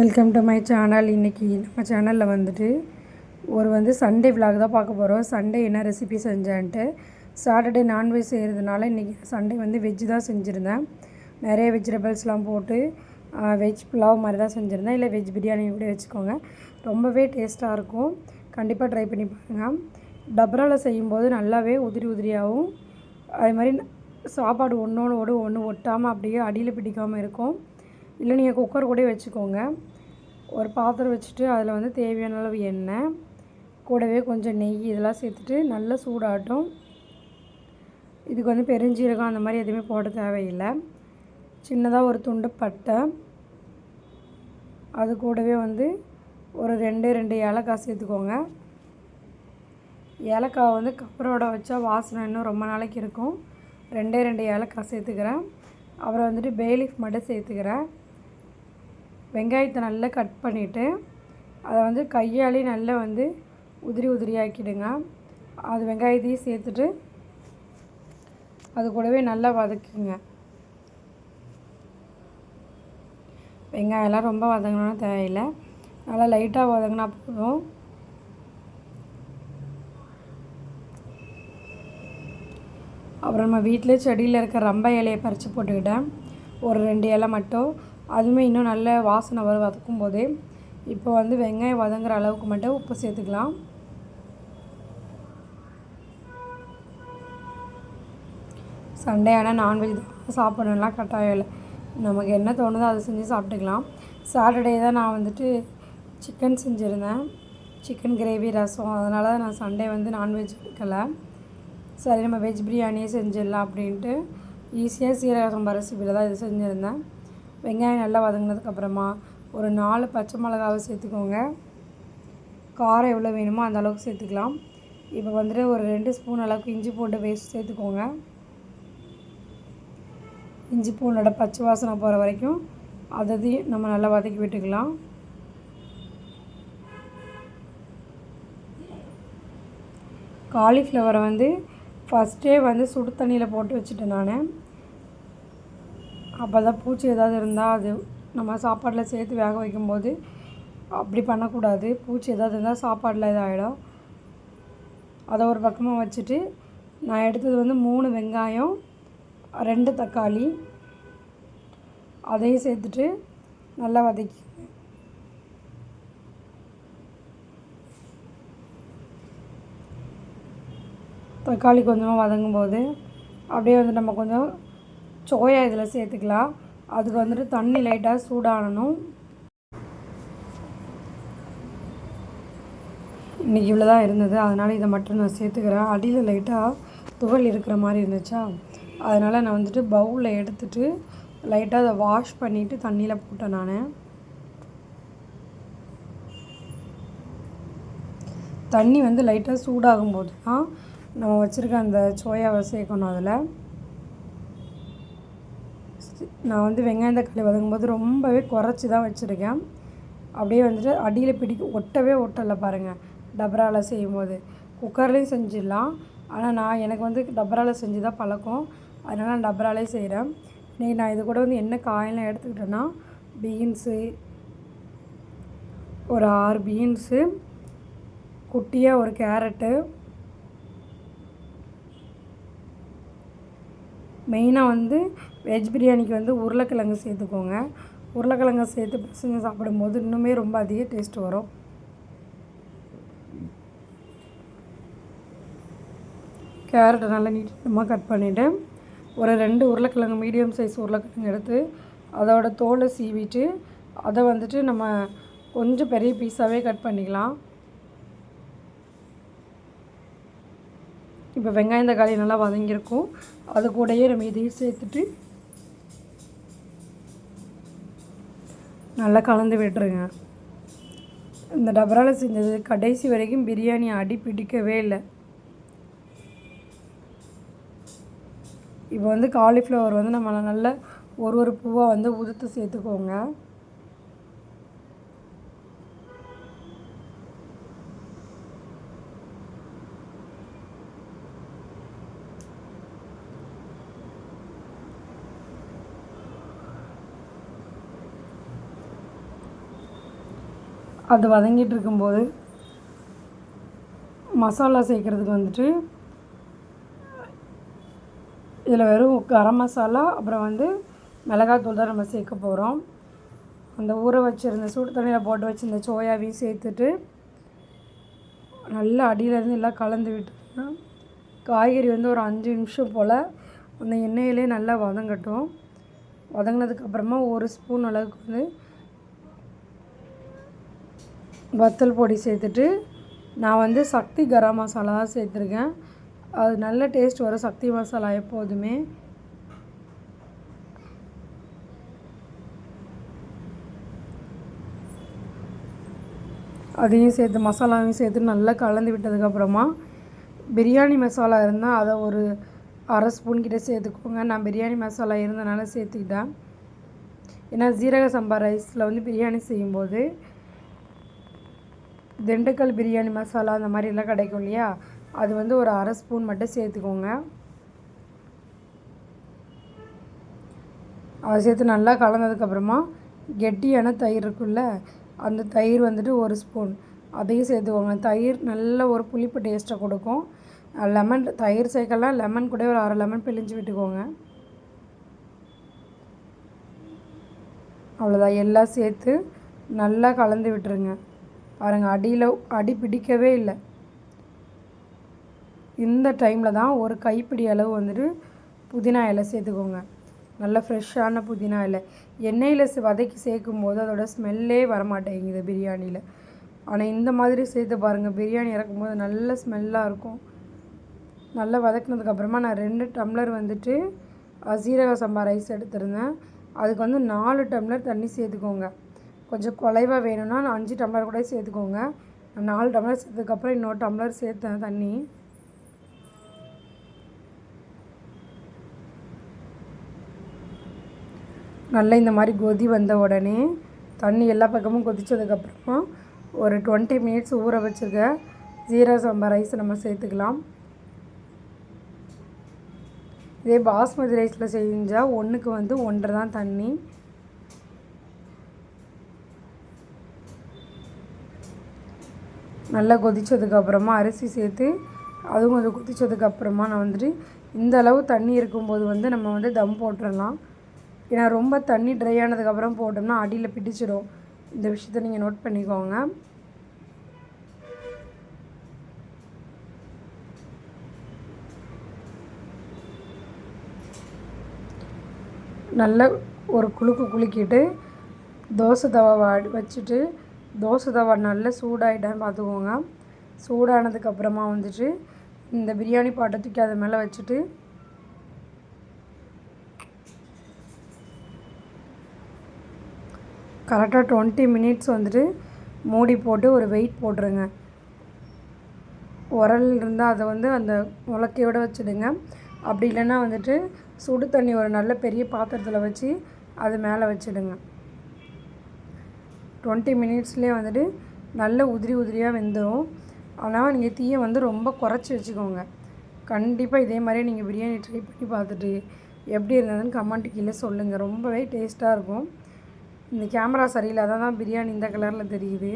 Welcome to my channel. இன்றைக்கி நம்ம சேனலில் வந்துட்டு சண்டே விலாக் தான் பார்க்க போகிறோம். சண்டே என்ன ரெசிபி செஞ்சேன்ட்டு. சாட்டர்டே நான்வெஜ் செய்கிறதுனால இன்றைக்கி சண்டே வெஜ்ஜு தான் செஞ்சுருந்தேன். நிறைய வெஜிடபிள்ஸ்லாம் போட்டு வெஜ் புலாவ் மாதிரி தான் செஞ்சுருந்தேன். இல்லை வெஜ் பிரியாணி கூட வச்சுக்கோங்க, ரொம்பவே டேஸ்ட்டாக இருக்கும். கண்டிப்பாக ட்ரை பண்ணி பாருங்கள். டபராவில் செய்யும்போது நல்லாவே உதிரி உதிரியாகவும், அது மாதிரி சாப்பாடு ஒன்றோடு ஒன்று ஒட்டாமல் அப்படியே அடியில் பிடிக்காமல் இருக்கும். இல்லை நீங்கள் குக்கர் கூட வச்சுக்கோங்க. ஒரு பாத்திரம் வச்சுட்டு அதில் தேவையான அளவு எண்ணெய், கூடவே கொஞ்சம் நெய் இதெல்லாம் சேர்த்துட்டு நல்லா சூடாகட்டும். இதுக்கு பெருஞ்சீரகம் அந்த மாதிரி எதுவுமே போட தேவையில்லை. சின்னதாக ஒரு துண்டு பட்டை, அது கூடவே ஒரு ரெண்டு ஏலக்காய் சேர்த்துக்கோங்க. ஏலக்காய் கப்பரோட வச்சா வாசனை இன்னும் ரொம்ப நாளைக்கு இருக்கும். ரெண்டு ஏலக்காய் சேர்த்துக்கிறேன். அப்புறம் பே லீஃப் மட்டும் சேர்த்துக்கிறேன். வெங்காயத்தை நல்லா கட் பண்ணிவிட்டு அதை கையாலே நல்லா உதிரி உதிரியாக்கிடுங்க. அது வெங்காயத்தையும் சேர்த்துட்டு அது கூடவே நல்லா வதக்குங்க. வெங்காயம்லாம் ரொம்ப வதங்கணும்னு தேவையில்லை, நல்லா லைட்டாக வதங்கினா போதும். அப்புறம் நம்ம வீட்டிலே செடியில் இருக்க ரம்ப இலையை பறித்து போட்டுக்கிட்டேன், ஒரு 2 இலை மட்டும். அதுவுமே இன்னும் நல்ல வாசனை வரும் வதக்கும் போதே. இப்போ வெங்காயம் வதங்குற அளவுக்கு மட்டும் உப்பு சேர்த்துக்கலாம். சண்டே ஆனால் நான்வெஜ் தான் சாப்பிடணும்லாம் கட்டாயம் இல்லை, நமக்கு என்ன தோணுதோ அதை செஞ்சு சாப்பிட்டுக்கலாம். சாட்டர்டே தான் நான் சிக்கன் செஞ்சுருந்தேன், சிக்கன் கிரேவி ரசம். அதனால நான் சண்டே நான்வெஜ் எடுக்கலை. சரி, நம்ம வெஜ் பிரியாணியே செஞ்சிடலாம் அப்படின்ட்டு ஈஸியாக சீரக சம்பா ரெசிபியில் தான் இது செஞ்சுருந்தேன். வெங்காயம் நல்லா வதங்கினதுக்கப்புறமா ஒரு 4 பச்சை மிளகாவை சேர்த்துக்கோங்க. காரம் எவ்வளோ வேணுமோ அந்த அளவுக்கு சேர்த்துக்கலாம். இப்போ ஒரு 2 ஸ்பூன் அளவுக்கு இஞ்சி பூண்டு பேஸ்ட் சேர்த்துக்கோங்க. இஞ்சி பூண்டோட பச்சை வாசனை போகிற வரைக்கும் அதையும் நம்ம நல்லா வதக்கி விட்டுக்கலாம். காலிஃப்ளவரை ஃபஸ்ட்டே சுடு தண்ணியில் போட்டு வச்சுட்டேன் நான். அப்போ தான் பூச்சி ஏதாவது இருந்தால் அது நம்ம சாப்பாட்டில் சேர்த்து வேக வைக்கும்போது அப்படி பண்ணக்கூடாது. பூச்சி ஏதாவது இருந்தால் சாப்பாட்டில் இதாகிடும். அதை ஒரு பக்கமாக வச்சுட்டு நான் எடுத்தது 3 வெங்காயம், 2 தக்காளி, அதையும் சேர்த்துட்டு நல்லா வதக்கி. தக்காளி கொஞ்சமாக வதங்கும்போது அப்படியே நம்ம கொஞ்சம் சோயா இதில் சேர்த்துக்கலாம். அதுக்கு தண்ணி லைட்டாக சூடாகணும். இன்றைக்கி இவ்வளோ தான் இருந்தது, அதனால் இதை மட்டும் நான் சேர்த்துக்கிறேன். அடியில் லைட்டாக துகள் இருக்கிற மாதிரி இருந்துச்சா, அதனால் நான் பவுலில் எடுத்துகிட்டு லைட்டாக அதை வாஷ் பண்ணிவிட்டு தண்ணியில் போட்டேன் நான். தண்ணி லைட்டாக சூடாகும்போது தான் நம்ம வச்சுருக்க அந்த சோயாவை சேர்க்கணும். அதில் நான் வெங்காயம் தக்காளி வதங்கும்போது ரொம்பவே குறைச்சி தான் வச்சுருக்கேன். அப்படியே அடியில் ஒட்டலை பாருங்கள். டபராவில் செய்யும்போது குக்கர்லேயும் செஞ்சிடலாம், ஆனால் எனக்கு டபராவில் செஞ்சு தான் பழக்கம், அதனால் நான் டபராலே செய்கிறேன். இன்றைக்கி நான் இது கூட என்ன காயெல்லாம் எடுத்துக்கிட்டேன்னா, பீன்ஸு ஒரு 6 பீன்ஸு, குட்டியாக ஒரு கேரட்டு, மெயினாக வெஜ் பிரியாணிக்கு உருளைக்கிழங்கு சேர்த்துக்கோங்க. உருளைக்கிழங்கு சேர்த்து பசங்க சாப்பிடும்போது இன்னுமே ரொம்ப அதிக டேஸ்ட் வரும். கேரட்டை நல்லா நீட்டமாக கட் பண்ணிவிட்டு ஒரு 2 உருளைக்கிழங்கு, மீடியம் சைஸ் உருளைக்கிழங்கு எடுத்து அதோட தோலை சீவிட்டு அதை நம்ம கொஞ்சம் பெரிய பீஸாகவே கட் பண்ணிக்கலாம். இப்போ வெங்காயம் தக்காளி நல்லா வதங்கியிருக்கும், அது கூடயே நம்ம இதையும் சேர்த்துட்டு நல்லா கலந்து விட்டுருங்க. இந்த டபராவில் செஞ்சது கடைசி வரைக்கும் பிரியாணி அடி பிடிக்கவே இல்லை. இப்போ காலிஃப்ளவர் நம்ம நல்லா ஒரு பூவாக உதுத்து சேர்த்துக்கோங்க. அது வதங்கிட்டு இருக்கும்போது மசாலா சேர்க்குறதுக்கு வந்துட்டு இதில் வெறும் கரம் மசாலா அப்புறம் வந்து மிளகாத்தூள் தான் நம்ம சேர்க்க போகிறோம். அந்த ஊற வச்சுருந்த சுடு தண்ணியில் போட்டு வச்சுருந்த சோயாவையும் சேர்த்துட்டு நல்லா அடியிலேருந்து எல்லாம் கலந்து விட்டுருங்க. காய்கறி வந்து ஒரு 5 நிமிஷம் போல் அந்த எண்ணெயிலே நல்லா வதங்கட்டும். வதங்கினதுக்கப்புறமா 1 ஸ்பூன் அளவுக்கு வந்து வத்தல் பொடி சேர்த்துட்டு நான் வந்து சக்தி கரம் மசாலா தான் சேர்த்துருக்கேன். அது நல்ல டேஸ்ட் வரும் சக்தி மசாலா எப்போதுமே. அதையும் சேர்த்து மசாலாவையும் சேர்த்து நல்லா கலந்து விட்டதுக்கப்புறமா பிரியாணி மசாலா இருந்தால் அதை ஒரு 1/2 ஸ்பூன் கிட்டே சேர்த்துக்கோங்க. நான் பிரியாணி மசாலா இருந்தனால சேர்த்துக்கிட்டேன். ஏன்னா ஜீரக சம்பா ரைஸில் வந்து பிரியாணி செய்யும்போது திண்டுக்கல் பிரியாணி மசாலா அந்த மாதிரிலாம் கிடைக்கும் இல்லையா, அது வந்து ஒரு 1/2 ஸ்பூன் மட்டும் சேர்த்துக்கோங்க. அதை சேர்த்து நல்லா கலந்ததுக்கப்புறமா கெட்டியான தயிர் இருக்குல்ல, அந்த தயிர் வந்துட்டு 1 ஸ்பூன் அதையும் சேர்த்துக்கோங்க. தயிர் நல்ல ஒரு புளிப்பு டேஸ்ட்டை கொடுக்கும். லெமன் தயிர் சேர்க்கலாம், லெமன் கூட ஒரு 1/2 லெமன் பிழிஞ்சு விட்டுக்கோங்க. அவ்வளோதான், எல்லாம் சேர்த்து நல்லா கலந்து விட்டுருங்க. பாருங்கள், அடி பிடிக்கவே இல்லை. இந்த டைமில் தான் ஒரு கைப்பிடி அளவு வந்துட்டு புதினா இலை சேர்த்துக்கோங்க. நல்ல ஃப்ரெஷ்ஷான புதினா இலை. எண்ணெயில் வதக்கி சேர்க்கும்போது அதோட ஸ்மெல்லே வரமாட்டேங்குது பிரியாணியில். ஆனால் இந்த மாதிரி சேர்த்து பாருங்கள், பிரியாணி இறக்கும்போது நல்ல ஸ்மெல்லாக இருக்கும். நல்லா வதக்கினதுக்கப்புறமா நான் 2 டம்ளர் வந்துட்டு சீரக சம்பா ரைஸ் எடுத்திருந்தேன். அதுக்கு வந்து 4 டம்ளர் தண்ணி சேர்த்துக்கோங்க. கொஞ்சம் குலைவாக வேணும்னா 5 டம்ளர் கூட சேர்த்துக்கோங்க. நான் 4 டம்ளர் சேர்த்ததுக்கப்புறம் இன்னொரு டம்ளர் சேர்த்தேன் தண்ணி. நல்லா இந்த மாதிரி கொதி வந்த உடனே தண்ணி எல்லா பக்கமும் கொதித்ததுக்கப்புறமா ஒரு 20 மினிட்ஸ் ஊற வச்சுருக்க ஜீரக சம்பா ரைஸ் நம்ம சேர்த்துக்கலாம். இதே பாஸ்மதி ரைஸில் செஞ்சால் 1க்கு வந்து 1.5 தான் தண்ணி. நல்லா கொதித்ததுக்கப்புறமா அரிசி சேர்த்து அதுவும் கொஞ்சம் கொதித்ததுக்கப்புறமா நான் வந்துட்டு இந்த அளவு தண்ணி இருக்கும்போது வந்து நம்ம வந்து தம் போட்டுடலாம். ஏன்னா ரொம்ப தண்ணி ட்ரை ஆனதுக்கப்புறம் போட்டோம்னா அடியில் பிடிச்சிடும். இந்த விஷயத்தை நீங்கள் நோட் பண்ணிக்கோங்க. நல்ல ஒரு குலுக்கிட்டு தோசை தவாவை வச்சுட்டு தோசை தவா நல்லா சூடாகிட்டான்னு பார்த்துக்கோங்க. சூடானதுக்கப்புறமா வந்துட்டு இந்த பிரியாணி பாட்டை தூக்கி அது மேலே வச்சுட்டு கரெக்டாக 20 மினிட்ஸ் வந்துட்டு மூடி போட்டு ஒரு வெயிட் போட்டுருங்க. உரல் இருந்தால் அதை வந்து அந்த உலக்கையோடு வச்சுடுங்க. அப்படி இல்லைன்னா வந்துட்டு சுடு தண்ணி ஒரு நல்ல பெரிய பாத்திரத்தில் வச்சு அது மேலே வச்சுடுங்க. 20 மினிட்ஸ்லேயே வந்துட்டு நல்ல உதிரியாக வெந்துடும். ஆனால் நீங்கள் தீயை வந்து ரொம்ப குறைச்சி வச்சுக்கோங்க. கண்டிப்பாக இதே மாதிரி நீங்கள் பிரியாணி ட்ரை பண்ணி பார்த்துட்டு எப்படி இருந்ததுன்னு கமெண்ட்டு கீழே சொல்லுங்கள். ரொம்பவே டேஸ்ட்டாக இருக்கும். இந்த கேமரா சரியில்லாத தான் பிரியாணி இந்த கலரில் தெரியுது.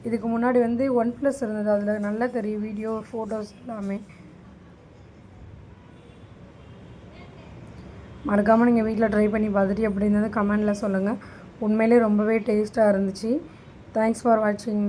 இதுக்கு முன்னாடி வந்து OnePlus இருந்தது, அதில் நல்லா தெரியும் வீடியோ ஃபோட்டோஸ் எல்லாமே. மறக்காமல் நீங்கள் வீட்டில் ட்ரை பண்ணி பார்த்துட்டு எப்படி இருந்தது கமெண்டில் சொல்லுங்கள். உண்மையிலே ரொம்பவே டேஸ்ட்டாக இருந்துச்சு. தேங்க்ஸ் ஃபார் வாட்சிங்.